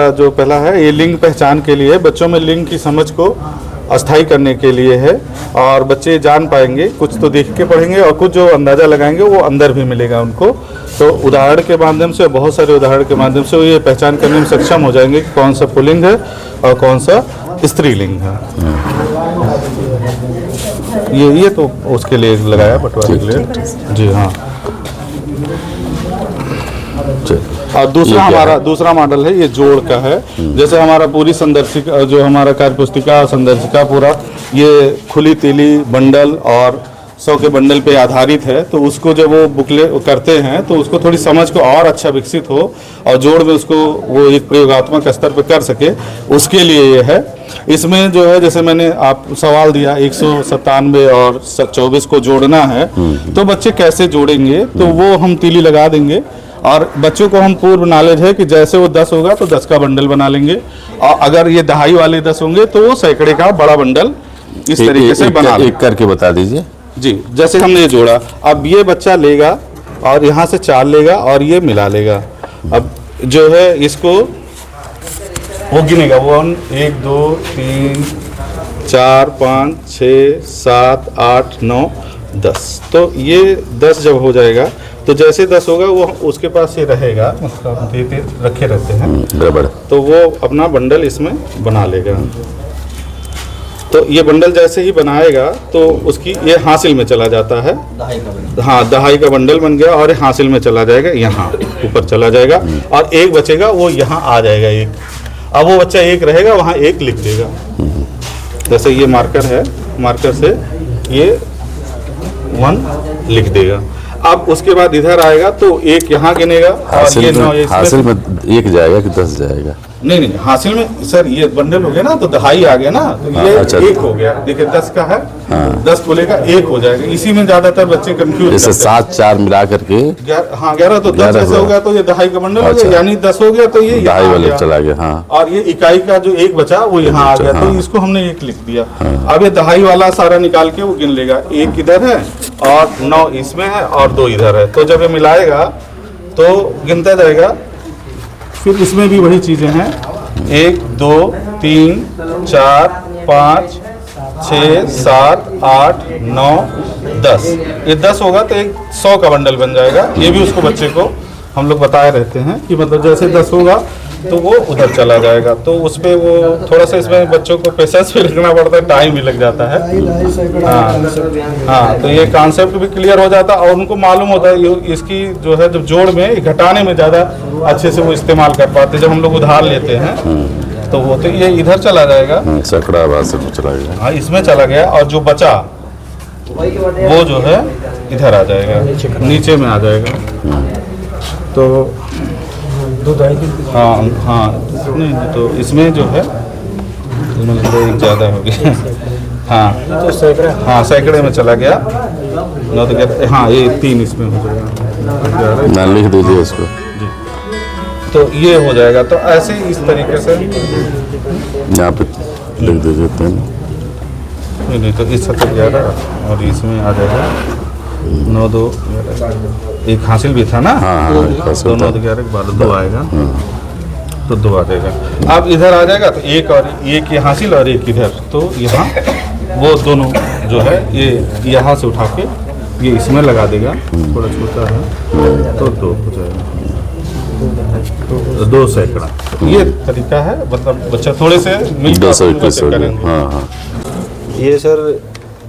मेरा जो पहला है ये लिंग पहचान के लिए, बच्चों में लिंग की समझ को अस्थायी करने के लिए है, और बच्चे जान पाएंगे, कुछ तो देख के पढ़ेंगे और कुछ जो अंदाज़ा लगाएंगे वो अंदर भी मिलेगा उनको। तो उदाहरण के माध्यम से, बहुत सारे उदाहरण के माध्यम से वो ये पहचान करने में सक्षम हो जाएंगे कि कौन सा पुल्लिंग है और कौन सा स्त्रीलिंग है। ये तो उसके लिए लगाया, बंटवारे के लिए। जी हाँ। और दूसरा मॉडल है, ये जोड़ का है। जैसे हमारा पूरी संदर्शिका, जो हमारा कार्यपुस्तिका संदर्शिका पूरा ये खुली तीली बंडल और 100 के बंडल पे आधारित है, तो उसको जब वो बुकले करते हैं तो उसको थोड़ी समझ को और अच्छा विकसित हो और जोड़ में उसको वो एक प्रयोगात्मक स्तर पर कर सके, उसके लिए ये है। इसमें जो है, जैसे मैंने आप सवाल दिया 197 और 24 को जोड़ना है, तो बच्चे कैसे जोड़ेंगे, तो वो हम तीली लगा देंगे और बच्चों को हम पूर्व नॉलेज है कि जैसे वो 10 होगा तो 10 का बंडल बना लेंगे, और अगर ये दहाई वाले 10 होंगे तो वो सैकड़े का बड़ा बंडल इस तरीके से बना लेंगे। एक करके बता दीजिए। जी, जैसे हमने ये जोड़ा, अब ये बच्चा लेगा और यहाँ से 4 लेगा और ये मिला लेगा। अब जो है इसको वो गिनेगा, 1 2 3 4 5 6 7 8 9 10। तो ये 10 जब हो जाएगा तो जैसे 10 होगा वो उसके पास ये रहेगा, मतलब देते रखे रहते हैं रबड़, तो वो अपना बंडल इसमें बना लेगा। तो ये बंडल जैसे ही बनाएगा तो उसकी ये हासिल में चला जाता है। हाँ, दहाई का बंडल बन गया और ये हासिल में चला जाएगा, यहाँ ऊपर चला जाएगा और एक बचेगा, वो यहाँ आ जाएगा एक। अब वो बच्चा एक रहेगा, वहाँ एक लिख देगा। जैसे ये मार्कर है, मार्कर से ये 1 लिख देगा। अब उसके बाद इधर आएगा तो एक यहाँ गिनेगा और ये 9 हासिल में 1 जाएगा कि 10 जाएगा? नहीं, हासिल में सर ये बंडल हो गया ना, तो दहाई आ गया ना, तो ये अच्छा, 1 हो गया। देखिए 10 का है, 10 बोलेगा 1 हो जाएगा। इसी में ज्यादातर बच्चे कंफ्यूज जैसे 7 4 मिला करके 11 तो 10 जैसे हो गया तो ये दहाई का बंडल हो गया, यानी 10 हो गया तो ये दहाई वाला चला गया। हाँ, और ये इकाई का जो 1 बचा वो यहाँ आ गया, तो इसको हमने 1 लिख दिया। अब ये दहाई वाला सारा निकाल के वो गिन लेगा, 1 इधर है और 9 इसमें है और 2 इधर है। तो जब ये मिलाएगा तो गिनता जाएगा। फिर इसमें भी वही चीजें हैं, 1 2 3 4 5 6 7 8 9 10। ये 10 होगा तो एक 100 का बंडल बन जाएगा। ये भी उसको बच्चे को हम लोग बताए रहते हैं कि मतलब जैसे 10 होगा तो वो उधर चला जाएगा। तो उस पर वो थोड़ा सा इसमें बच्चों को पेशेंस भी रखना पड़ता है, टाइम भी लग जाता है। हाँ, तो ये कॉन्सेप्ट भी क्लियर हो जाता है और उनको मालूम होता है इसकी जो है, जब जोड़ में घटाने में ज़्यादा अच्छे से वो इस्तेमाल कर पाते हैं। जब हम लोग उधार लेते हैं तो वो तो ये इधर चला जाएगा, सैकड़ा बार से चला गया। हाँ, इसमें चला गया और जो बचा वो जो है इधर आ जाएगा, नीचे में आ जाएगा। तो हाँ, नहीं तो इसमें जो है एक ज़्यादा हो गया। हाँ, सैकड़े में चला गया। न तो हाँ, ये 3 इसमें हो जाएगा। लिख दीजिए इसको जी, तो ये हो जाएगा। तो ऐसे इस तरीके से यहाँ पे लिख दीजिए 3। नहीं तो इस 11 और इसमें आ जाएगा 9 2 1 हासिल भी था ना। हाँ, तो 9 11 के बाद 2 आएगा, तो 2 आ जाएगा। अब इधर आ जाएगा तो 1 और 1 ये हासिल और 1 इधर, तो यहाँ वो दोनों जो है ये यहाँ से उठा के ये इसमें लगा देगा। थोड़ा छोटा है तो 2 हो जाएगा, तो 2 सैकड़ा। ये तरीका है, मतलब बच्चा थोड़े से मिलकर करेंगे। हाँ, ये सर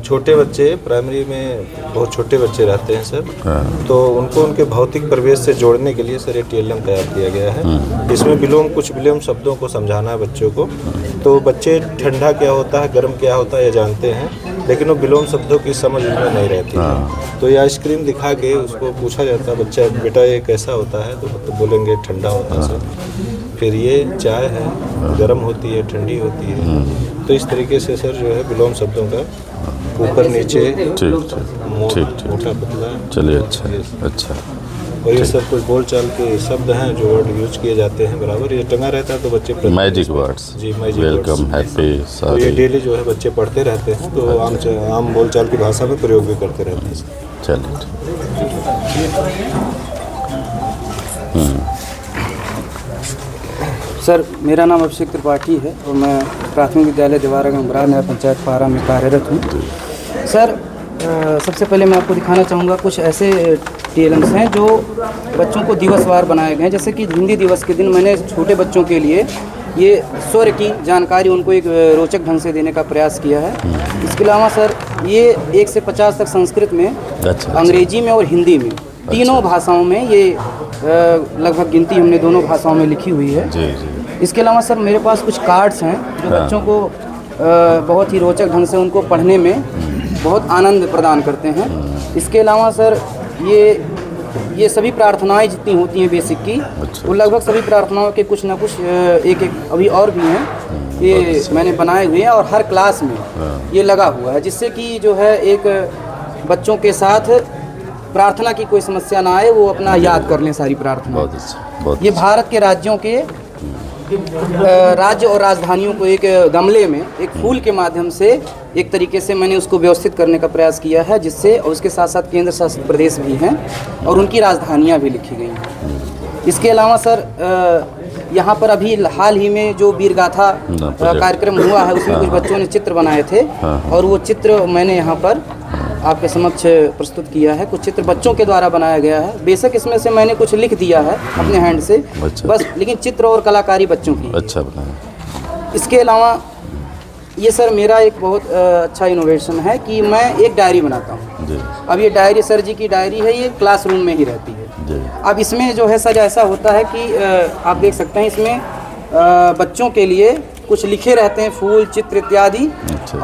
छोटे बच्चे प्राइमरी में बहुत छोटे बच्चे रहते हैं सर, तो उनको उनके भौतिक परिवेश से जोड़ने के लिए सर ये TLM तैयार किया गया है। इसमें कुछ विलोम शब्दों को समझाना है बच्चों को। तो बच्चे ठंडा क्या होता है, गर्म क्या होता है ये जानते हैं, लेकिन वो विलोम शब्दों की समझ उनमें नहीं रहती। तो ये आइसक्रीम दिखा के उसको पूछा जाता है, बच्चा बेटा ये कैसा होता है, तो बोलेंगे ठंडा होता है सर। फिर ये चाय है, गर्म होती है, ठंडी होती है। तो इस तरीके से सर जो है विलोम शब्दों का ऊपर नीचे ठीक मोटा पतला। चलिए, अच्छा। और ये सब कुछ बोलचाल के शब्द हैं जो वर्ड यूज किए जाते हैं बराबर। ये टंगा रहता है तो बच्चे मैजिक वर्ड्स। जी, मैजिक वेलकम, हैप्पी, तो ये डेली जो है बच्चे पढ़ते रहते हैं, तो आम बोलचाल की भाषा में प्रयोग भी करते रहते हैं। चलिए, सर मेरा नाम अभिषेक त्रिपाठी है और मैं प्राथमिक विद्यालय देवारा गंभरा नगर पंचायत पारा में कार्यरत हूँ। सर सबसे पहले मैं आपको दिखाना चाहूँगा कुछ ऐसे टीएलएम्स हैं जो बच्चों को दिवसवार बनाए गए हैं। जैसे कि हिंदी दिवस के दिन मैंने छोटे बच्चों के लिए ये स्वर की जानकारी उनको एक रोचक ढंग से देने का प्रयास किया है। इसके अलावा सर ये 1 से 50 तक संस्कृत में, अंग्रेजी में और हिंदी में, तीनों भाषाओं में ये लगभग गिनती हमने दोनों भाषाओं में लिखी हुई है। जी जी। इसके अलावा सर मेरे पास कुछ कार्ड्स हैं जो बच्चों को बहुत ही रोचक ढंग से उनको पढ़ने में बहुत आनंद प्रदान करते हैं। इसके अलावा सर ये सभी प्रार्थनाएं जितनी होती हैं बेसिक की, वो लगभग सभी प्रार्थनाओं के कुछ ना कुछ एक अभी और भी हैं, ये मैंने बनाए हुए हैं और हर क्लास में ये लगा हुआ है, जिससे कि जो है एक बच्चों के साथ प्रार्थना की कोई समस्या ना आए, वो अपना याद कर लें सारी प्रार्थना। बहुत अच्छा। ये भारत के राज्यों के राज्य और राजधानियों को एक गमले में एक फूल के माध्यम से एक तरीके से मैंने उसको व्यवस्थित करने का प्रयास किया है, जिससे और उसके साथ साथ केंद्र शासित प्रदेश भी हैं और उनकी राजधानियां भी लिखी गई हैं। इसके अलावा सर यहाँ पर अभी हाल ही में जो वीर गाथा कार्यक्रम हुआ है उसमें कुछ बच्चों ने चित्र बनाए थे और वो चित्र मैंने यहाँ पर आपके समक्ष प्रस्तुत किया है। कुछ चित्र बच्चों के द्वारा बनाया गया है। बेशक इसमें से मैंने कुछ लिख दिया है अपने हैंड से, बस, लेकिन चित्र और कलाकारी बच्चों की अच्छा बनाया। इसके अलावा ये सर मेरा एक बहुत अच्छा इनोवेशन है कि मैं एक डायरी बनाता हूँ। अब ये डायरी सर जी की डायरी है, ये क्लासरूम में ही रहती है। अब इसमें जो है सर ऐसा होता है कि आप देख सकते हैं इसमें बच्चों के लिए कुछ लिखे रहते हैं, फूल, चित्र इत्यादि,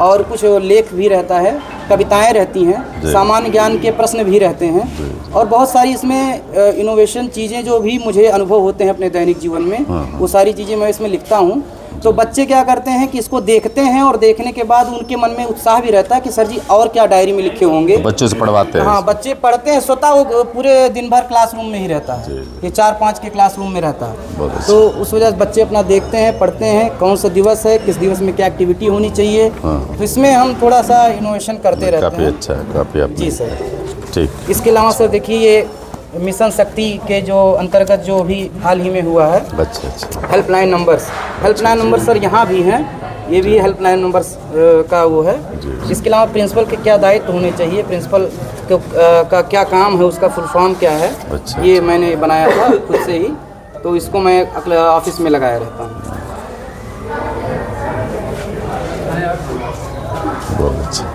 और कुछ लेख भी रहता है, कविताएं रहती हैं, सामान्य ज्ञान के प्रश्न भी रहते हैं और बहुत सारी इसमें इनोवेशन चीज़ें जो भी मुझे अनुभव होते हैं अपने दैनिक जीवन में, वो सारी चीज़ें मैं इसमें लिखता हूँ। तो बच्चे क्या करते हैं कि इसको देखते हैं और देखने के बाद उनके मन में उत्साह भी रहता है कि सर जी और क्या डायरी में लिखे होंगे। बच्चों से पढ़वाते हैं। हाँ, बच्चे पढ़ते हैं, स्वतः वो पूरे दिन भर क्लासरूम में ही रहता है, ये 4-5 के क्लासरूम में रहता है। तो उस वजह से बच्चे अपना देखते हैं, पढ़ते हैं कौन सा दिवस है, किस दिवस में क्या एक्टिविटी होनी चाहिए। तो इसमें हम थोड़ा सा इनोवेशन करते रहते हैं। काफ़ी अच्छा है, काफ़ी जी सर। ठीक। इसके अलावा सर देखिए ये मिशन शक्ति के जो अंतर्गत जो अभी हाल ही में हुआ है, अच्छा। हेल्पलाइन नंबर सर यहाँ भी हैं, ये भी हेल्पलाइन नंबर्स का वो है। इसके अलावा प्रिंसिपल के क्या दायित्व होने चाहिए, प्रिंसिपल का क्या काम है, उसका फुल फॉर्म क्या है, ये मैंने बनाया था खुद से ही, तो इसको मैं अपने ऑफिस में लगाया रहता हूँ। बहुत अच्छा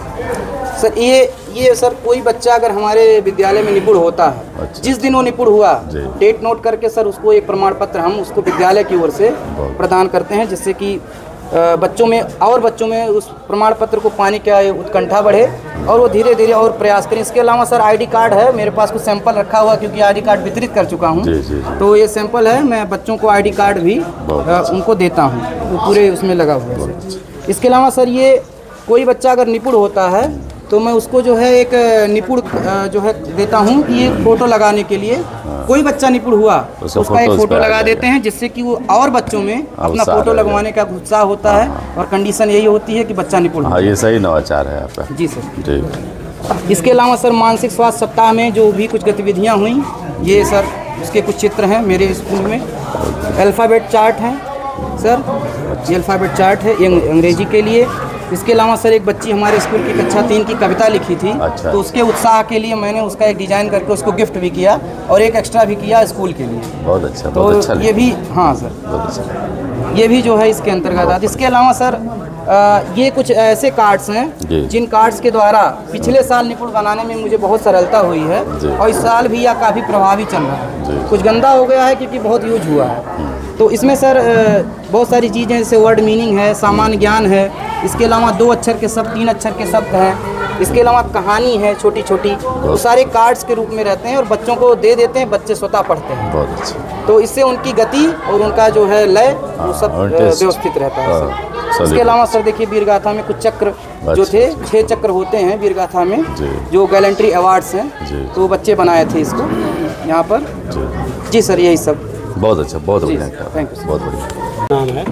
सर ये सर कोई बच्चा अगर हमारे विद्यालय में निपुण होता है, जिस दिन वो निपुण हुआ, डेट नोट करके सर उसको एक प्रमाण पत्र हम उसको विद्यालय की ओर से प्रदान करते हैं, जिससे कि बच्चों में उस प्रमाण पत्र को पाने का उत्कंठा बढ़े और वो धीरे धीरे और प्रयास करें। इसके अलावा सर आईडी कार्ड है मेरे पास, कुछ सैंपल रखा हुआ क्योंकि आईडी कार्ड वितरित कर चुका हूँ, तो ये सैंपल है, मैं बच्चों को आईडी कार्ड भी उनको देता हूँ, वो पूरे उसमें लगा हुआ है। इसके अलावा सर ये कोई बच्चा अगर निपुण होता है तो मैं उसको जो है एक निपुण जो है देता हूँ कि एक फ़ोटो लगाने के लिए, कोई बच्चा निपुण हुआ उसका एक फ़ोटो लगा देते हैं, जिससे कि वो और बच्चों में अपना फ़ोटो लगवाने का उत्साह होता है और कंडीशन यही होती है कि बच्चा निपुण हो। ये सही नवाचार है आपका। जी सर। इसके अलावा सर मानसिक स्वास्थ्य सप्ताह में जो भी कुछ गतिविधियाँ हुई, ये सर उसके कुछ चित्र हैं मेरे स्कूल में। अल्फ़ाबेट चार्ट है सर, ये अल्फ़ाबेट चार्ट है, ये अंग्रेजी के लिए। इसके अलावा सर एक बच्ची हमारे स्कूल की कक्षा 3 की कविता लिखी थी, तो उसके उत्साह के लिए मैंने उसका एक डिज़ाइन करके उसको गिफ्ट भी किया और एक एक्स्ट्रा भी किया स्कूल के लिए। बहुत अच्छा, तो बहुत अच्छा ये भी, हाँ सर, बहुत अच्छा, ये भी जो है इसके अंतर्गत आता है। इसके अलावा सर ये कुछ ऐसे कार्ड्स हैं जिन कार्ड्स के द्वारा पिछले साल निपुण बनाने में मुझे बहुत सरलता हुई है और इस साल भी यह काफ़ी प्रभावी चल रहा है। कुछ गंदा हो गया है क्योंकि बहुत यूज हुआ है, तो इसमें सर बहुत सारी चीज़ें जैसे वर्ड मीनिंग है, सामान्य ज्ञान है, इसके अलावा 2 अक्षर के शब्द, 3 अक्षर के शब्द हैं, इसके अलावा कहानी है छोटी छोटी, वो सारे कार्ड्स के रूप में रहते हैं और बच्चों को दे देते हैं, बच्चे स्वतः पढ़ते हैं। बहुत अच्छा। तो इससे उनकी गति और उनका जो है लय वो सब व्यवस्थित रहता है सर। इसके अलावा सर देखिए वीरगाथा में कुछ चक्र जो थे, 6 चक्र होते हैं वीरगाथा में, जो गैलेंट्री अवार्ड्स हैं, तो बच्चे बनाए थे इसको यहाँ पर। जी सर, यही सब। बहुत अच्छा, बहुत बढ़िया, थैंक यू। बहुत बढ़िया नाम है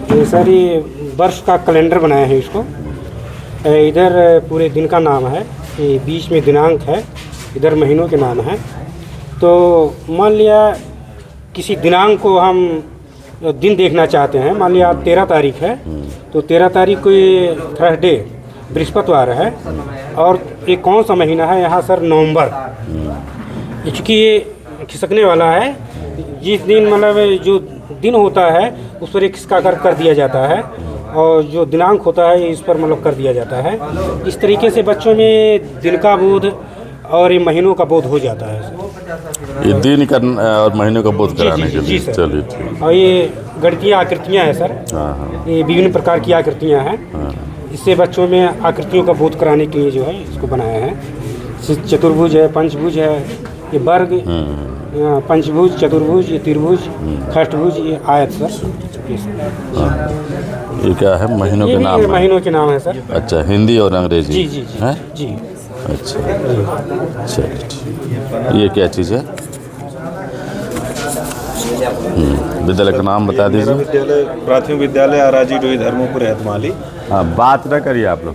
ये सर, ये वर्ष का कैलेंडर बनाया है इसको। इधर पूरे दिन का नाम है, ये बीच में दिनांक है, इधर महीनों के नाम है। तो मान लिया किसी दिनांक को हम दिन देखना चाहते हैं, मान लिया आज 13 तारीख है तो 13 तारीख को ये थर्सडे बृहस्पतिवार है और ये कौन सा महीना है यहाँ सर? नवंबर। क्योंकि ये खिसकने वाला है, जिस दिन मतलब जो दिन होता है उस पर एक खिसका कर दिया जाता है और जो दिनांक होता है इस पर मतलब कर दिया जाता है। इस तरीके से बच्चों में दिन का बोध और ये महीनों का बोध हो जाता है। ये दिन का और महीनों का बोध कराने के जी लिए। सर। चलिए ठीक। और ये गणितीय आकृतियाँ हैं सर, हाँ हाँ ये विभिन्न प्रकार की आकृतियाँ हैं। इससे बच्चों में आकृतियों का बोध कराने के लिए जो है इसको बनाया है। चतुर्भुज है, पंचभुज है, ये वर्ग, पंचभुज, चतुर्भुज, ये त्रिभुज, खष्टभुज, ये आयत सर। ये क्या है? महीनों ये के भी नाम है? महीनों के नाम है सर। अच्छा, हिंदी और अंग्रेजी? जी जी जी है? जी। अच्छा, चलिए ठीक। ये क्या चीज़ है? विद्यालय का नाम बता मेरा दीजिए। विद्यालय प्राथमिक विद्यालय आराजी डोई धर्मपुर हैदमाली। हाँ, बात ना करिए आप लोग।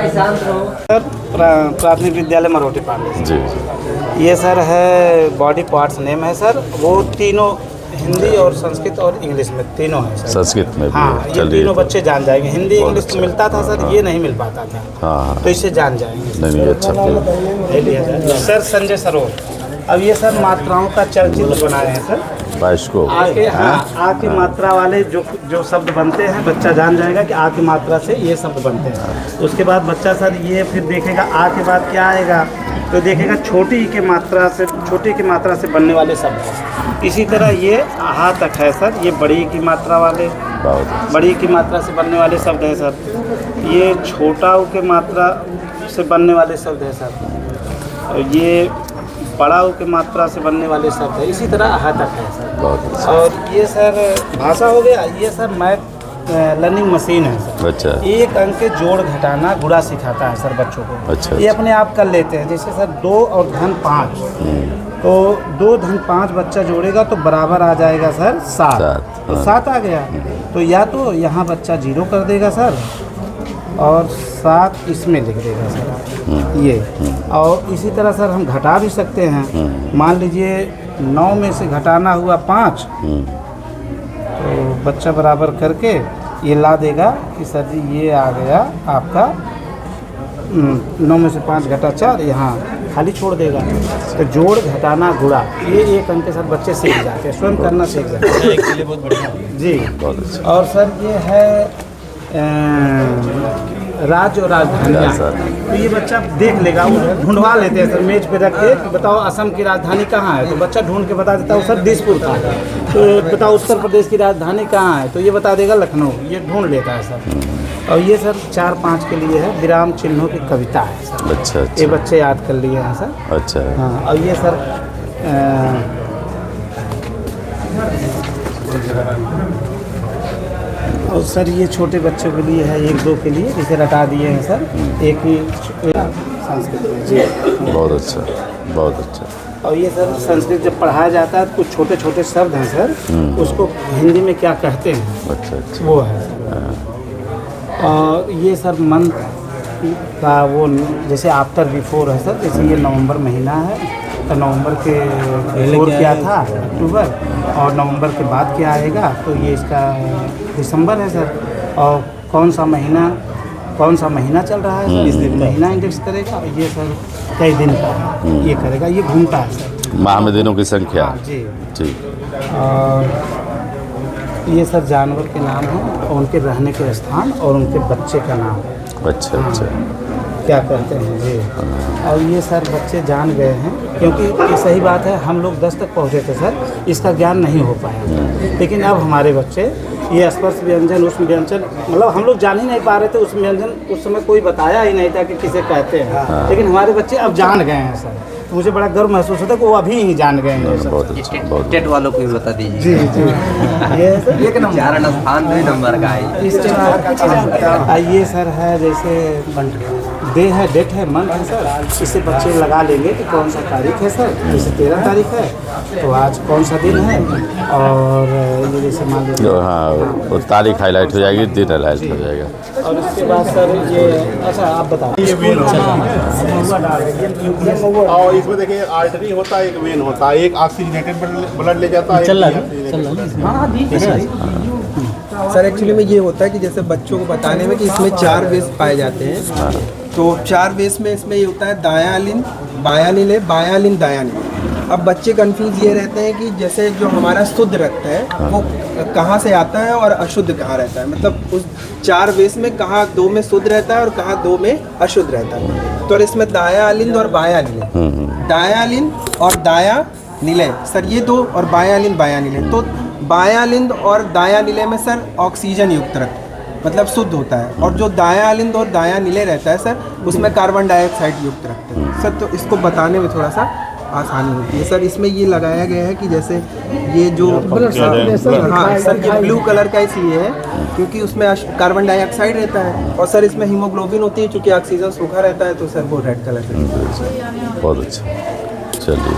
सर प्राथमिक विद्यालय मरोटे पांडे। जी जी। ये सर है बॉडी पार्ट्स नेम है सर, वो तीनों हिंदी और संस्कृत और इंग्लिश में तीनों है सर। संस्कृत में भी हाँ, है। ये चलिए तीनों तो। बच्चे जान जाएंगे। हिंदी इंग्लिश तो अच्छा। मिलता था सर, ये नहीं मिल पाता था, हाँ तो इससे जान जाएंगे। नहीं नहीं, अच्छा फिर ले लिया जाए। सर संजय सरोवर। अब ये सर मात्राओं का चलचित्र बनाए हैं सर। 22 को। आके आ की मात्रा वाले जो शब्द बनते हैं, बच्चा जान जाएगा कि आ की मात्रा से ये शब्द बनते हैं। उसके बाद बच्चा सर ये फिर देखेगा आ के बाद क्या आएगा, तो देखेगा छोटी की मात्रा से बनने वाले शब्द। इसी तरह ये आ तक है सर, ये बड़ी की मात्रा वाले, बहुत बड़ी की मात्रा से बनने वाले शब्द हैं सर। ये छोटा उ के मात्रा से बनने वाले शब्द हैं सर। और ये बड़ा उ के मात्रा से बनने वाले शब्द है। इसी तरह आहा तक है सर। बहुत अच्छा। और ये सर भाषा हो गया। ये सर मैथ लर्निंग मशीन है सर। अच्छा। एक अंक के जोड़ घटाना गुणा सिखाता है सर बच्चों को। अच्छा, ये अपने आप कर लेते हैं। जैसे सर 2 और धन 5, तो 2 धन 5 बच्चा जोड़ेगा तो बराबर आ जाएगा सर 7। सात, तो हाँ। 7 आ गया, तो या तो यहाँ बच्चा 0 कर देगा सर और 7 इसमें लिख देगा सर ये। और इसी तरह सर हम घटा भी सकते हैं। मान लीजिए 9 में से घटाना हुआ 5, तो बच्चा बराबर करके ये ला देगा कि सर जी ये आ गया आपका 9 में से 5 घटा 4, यहाँ खाली छोड़ देगा। तो जोड़ घटाना गुणा ये एक अंक के साथ बच्चे सीख जाते हैं, स्वयं करना सीख जाते हैं। बहुत बढ़िया जी। बहुत अच्छा। और सर ये है राज्य और राजधानियाँ। तो ये बच्चा देख लेगा, वो ढूंढवा लेते हैं सर मेज पे रख के कि बताओ असम की राजधानी कहाँ है, तो बच्चा ढूंढ के बता देता है सर दिसपुर था। तो बताओ उत्तर प्रदेश की राजधानी कहाँ है, तो ये बता देगा लखनऊ। ये ढूंढ लेता है सर। और ये सर 4-5 के लिए है विराम चिन्हों की कविता है सर। अच्छा ये अच्छा बच्चे याद कर लिए हैं सर। अच्छा। हाँ, और ये सर और सर ये छोटे बच्चों के लिए है, 1-2 के लिए इसे रटा दिए हैं सर। एक ही संस्कृत में जी। बहुत अच्छा, बहुत अच्छा। और ये सर संस्कृत जब पढ़ाया जाता है तो कुछ छोटे छोटे शब्द हैं सर, उसको हिंदी में क्या कहते हैं अच्छा अच्छा। वो है। और ये सर मंथ का वो जैसे आफ्टर बिफोर है सर। जैसे ये नवंबर महीना है तो नवंबर के बिफोर क्या था अक्टूबर, और नवंबर के बाद क्या आएगा तो ये इसका दिसंबर है सर। और कौन सा महीना चल रहा है सर, इस दिन महीना इंडेक्स करेगा। ये सर कई दिन का है ये करेगा, ये घूमता है सर। माह में दिनों की संख्या। हाँ जी। ठीक। और ये सर जानवर के नाम हैं और उनके रहने के स्थान और उनके बच्चे का नाम है, अच्छा अच्छा। क्या कहते हैं जी। और ये सर बच्चे जान गए हैं, क्योंकि ये सही बात है हम लोग 10 तक पहुँचे थे सर, इसका ज्ञान नहीं हो पाया। लेकिन अब हमारे बच्चे ये स्पर्श व्यंजन उष्म व्यंजन मतलब हम लोग जान ही नहीं पा रहे थे। उस व्यंजन उस समय कोई बताया ही नहीं था कि किसे कहते हैं, लेकिन हमारे बच्चे अब जान गए हैं सर। तो मुझे बड़ा गर्व महसूस होता है कि वो अभी ही जान गए हैं सर। बहुत अच्छा, बहुत टेट वालों को भी बता दीजिए। जी जी। ये सर एक नंबर चारण स्थान 2 नंबर का है। इस तरह ये सर है जैसे डे है, डेट है, मंथ है सर, इससे बच्चे लगा लेंगे कि कौन सा तारीख है सर। जैसे 13 तारीख है तो आज कौन सा दिन है, और ये जैसे मान लीजिए हाँ, वो तारीख हाईलाइट हो जाएगी, दिन हाईलाइट हो जाएगा। और उसके बाद सर ये अच्छा आप बताओ। और इसमें देखिए आर्टरी होता है, एक वेन होता है, एक ऑक्सीजनेटेड ब्लड ले जाता है। सर एक्चुअली में ये होता है कि जैसे बच्चों को बताने में कि इसमें 4 वेस पाए जाते हैं। तो 4 वेस में इसमें ये होता है दायालिन, बायालिन है, बायालिन दायालिन। अब बच्चे कंफ्यूज ये रहते हैं कि जैसे जो हमारा शुद्ध रक्त है वो कहाँ से आता है और अशुद्ध कहाँ रहता है, मतलब उस 4 वेस में कहाँ 2 में शुद्ध रहता है और कहाँ 2 में अशुद्ध रहता है। तो इसमें दायालिन और बायालिन, दायालिन और दाया नीले सर ये 2, और बायालिन बायानिले। तो बायालिंद और दायानिले में सर ऑक्सीजन युक्त रक्त मतलब शुद्ध होता है, और जो दायालिंद और दायानिले रहता है सर उसमें कार्बन डाइऑक्साइड युक्त रक्त है सर। तो इसको बताने में थोड़ा सा आसानी होती है सर। इसमें ये लगाया गया है कि जैसे ये जो हाँ सर ये ब्लू कलर का इसलिए है क्योंकि उसमें कार्बन डाइऑक्साइड रहता है, और सर इसमें हीमोग्लोबिन होती है, चूँकि ऑक्सीजन सूखा रहता है तो सर वो रेड कलर का। बहुत अच्छा, चलिए।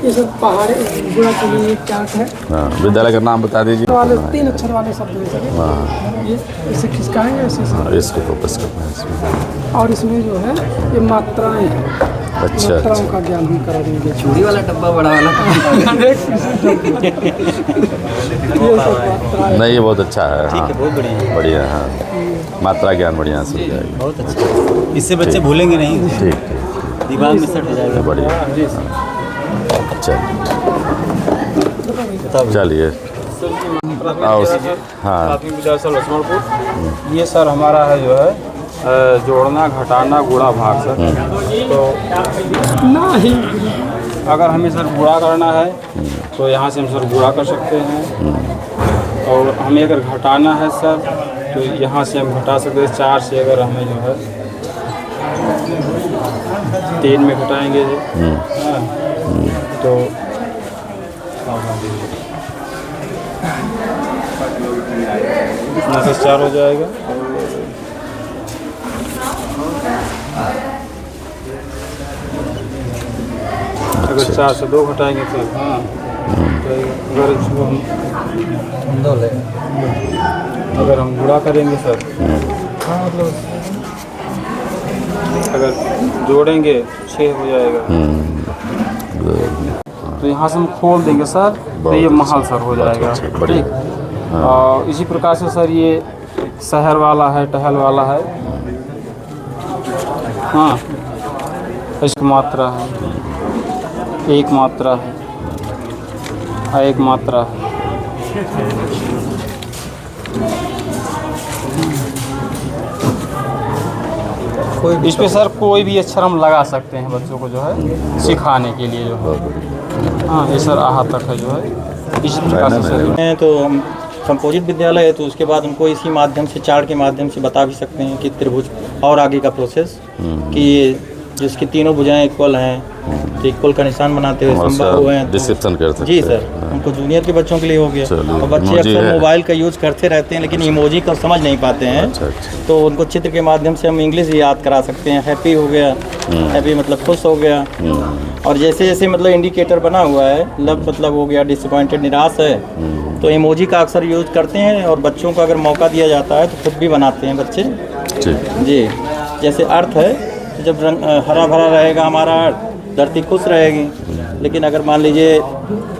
ये सब पहाड़ी गुणा के लिए एक चार्ट है। हाँ, विद्यालय का नाम बता दीजिए। वाले 3 अक्षर वाले शब्द हैं सर। हाँ, ये इसे खिसकाएंगे ऐसे हाँ, इसको फोकस करना है इसमें। और इसमें जो है ये मात्राएं हैं, अच्छा, मात्राओं का ज्ञान हम करा देंगे। चूड़ी वाला डब्बा बड़ा वाला नहीं, ये बहुत अच्छा है। हाँ, बहुत बढ़िया, बढ़िया। हाँ, मात्रा ज्ञान बढ़िया से हो जाएगा। बहुत अच्छा, इससे बच्चे भूलेंगे नहीं, ठीक ठीक, दिमाग में सेट हो जाएगा। बढ़िया। चलिए। हाँ, प्राथमिक विद्यालय लक्ष्मणपुर। ये सर हमारा है जो है जोड़ना घटाना गुणा भाग सर। तो नहीं अगर हमें सर गुणा करना है तो यहाँ से हम सर गुणा कर सकते हैं, और हमें अगर घटाना है सर तो यहाँ से हम घटा सकते हैं। 4 से अगर हमें जो है 3 में घटाएंगे तो इसमें से 4 हो जाएगा। अगर 4 से 2 घटाएंगे तो हाँ, अगर इसको अगर हम गुणा करेंगे सर, हाँ मतलब अगर जोड़ेंगे 6 हो जाएगा। तो यहाँ से हम खोल देंगे सर तो ये महल सर हो जाएगा। ठीक, और इसी प्रकार से सर ये शहर वाला है, टहल वाला है। हाँ, इसकी मात्रा है, एक मात्रा है, एक मात्रा है। इस पे सर कोई भी अक्षर हम लगा सकते हैं बच्चों को जो है सिखाने के लिए जो है। हाँ, ये सर आहा तक है जो है इसी प्रकार से सर। तो हम कंपोजिट विद्यालय है तो उसके बाद उनको इसी माध्यम से चार्ट के माध्यम से बता भी सकते हैं कि त्रिभुज और आगे का प्रोसेस कि जिसकी तीनों भुजाएं इक्वल हैं तो इक्वल का निशान बनाते हुए संभव हुए हैं। डिस्क्रिप्शन कर सकते जी सर, उनको जूनियर के बच्चों के लिए हो गया। और बच्चे अक्सर मोबाइल का यूज़ करते रहते हैं लेकिन इमोजी का समझ नहीं पाते हैं। अच्छा। तो उनको चित्र के माध्यम से हम इंग्लिश याद करा सकते हैं। हैप्पी हो गया, हैप्पी मतलब खुश हो गया। और जैसे जैसे मतलब इंडिकेटर बना हुआ है, लव मतलब हो गया डिसअपॉइंटेड निराश है, तो इमोजी का अक्सर यूज़ करते हैं। और बच्चों को अगर मौका दिया जाता है तो खुद भी बनाते हैं बच्चे जी। जैसे अर्थ है तो जब रंग हरा भरा रहेगा हमारा अर्थ, धरती खुश रहेगी। लेकिन अगर मान लीजिए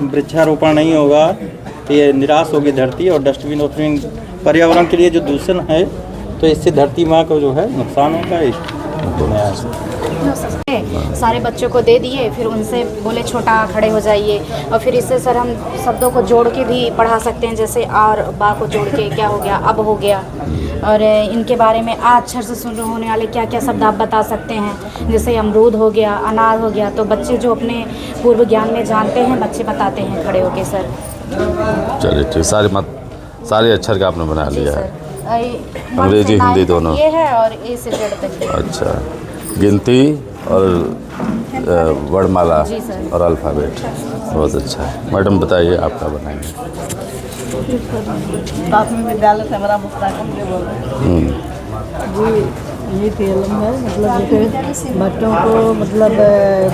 वृक्षारोपण नहीं होगा तो ये निराश होगी धरती। और डस्टबिन वस्टबिन पर्यावरण के लिए जो दूषण है तो इससे धरती माँ को जो है नुकसान होगा। सारे बच्चों को दे दिए, फिर उनसे बोले छोटा खड़े हो जाइए, और फिर इससे सर हम शब्दों को जोड़ के भी पढ़ा सकते हैं। जैसे और बा को जोड़ के क्या हो गया, अब हो गया। और इनके बारे में आ अक्षर से शुरू होने वाले क्या क्या शब्द आप बता सकते हैं। जैसे अमरूद हो गया, अनार हो गया। तो बच्चे जो अपने पूर्व ज्ञान में जानते हैं बच्चे बताते हैं खड़े होके सर। चलिए ठीक, सारे अक्षर का आपने बना लिया है, अंग्रेजी हिंदी दोनों। ये है और ए से जेड तक। अच्छा, गिनती और वर्णमाला और अल्फ़ाबेट, बहुत अच्छा है। मैडम बताइए आप क्या बनाएंगे। प्राथमिक विद्यालय से हमारा मुस्ताकिम बोल रहे हैं। ये टीएलएम है, मतलब जैसे बच्चों को मतलब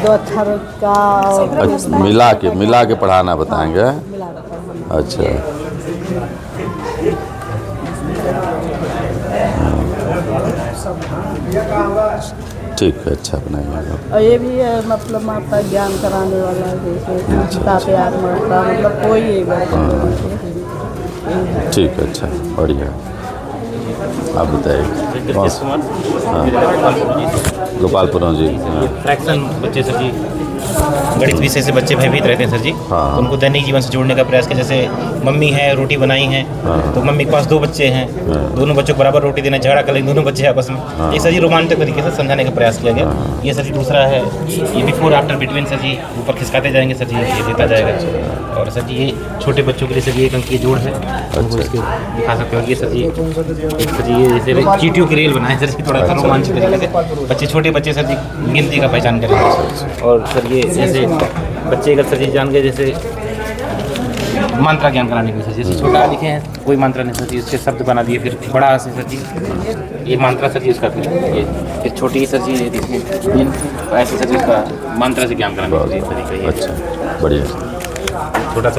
2 अक्षर का और अच्छा, मिला के पढ़ाना बताएंगे। अच्छा, ठीक है, अच्छा बनाइएगा। और ये भी है मतलब माता ज्ञान कराने वाला, जैसे ताते आत्मा मतलब कोई एक ठीक है, अच्छा, बढ़िया। आप बताइए। गोपालपुरम जी। फ्रैक्शन बच्चे सर जी, गणित विषय से बच्चे भयभीत रहते हैं सर जी। हाँ। तो उनको दैनिक जीवन से जोड़ने का प्रयास किया। जैसे मम्मी है, रोटी बनाई है, तो मम्मी के पास 2 बच्चे हैं, दोनों बच्चों को बराबर रोटी देना, झगड़ा कर लेंगे दोनों बच्चे आपस में। ये सर जी रोमांचक तरीके से समझाने का प्रयास किया गया। ये सर जी दूसरा है, ये बिफोर आफ्टर बिटवीन सर जी, ऊपर खिसकाते जाएंगे सर जी, ये देता जाएगा। और सर जी ये छोटे बच्चों के लिए सर जी 1 अंक की जोड़ है, उनको इसके दिखा सकते हो। ये सर जी एक सर जी ये जैसे चींटियों की रेल बनाए सर जी, थोड़ा सा रोमांचक तरीके से बच्चे, छोटे बच्चे सर जी गिनती का पहचान करेंगे। और सर ये जैसे बच्चे अगर सर जी जान गए, जैसे मंत्र ज्ञान कराने के लिए सर जी, जैसे छोटा लिखे हैं कोई मंत्र नहीं सर जी, उसके शब्द बना दिए, फिर बड़ा से सर जी ये मंत्र सर जी उसका, ये फिर छोटी सर जी ऐसे सर जी उसका मंत्र से ज्ञान कराने के लिए। अच्छा, बढ़िया। छोटा सा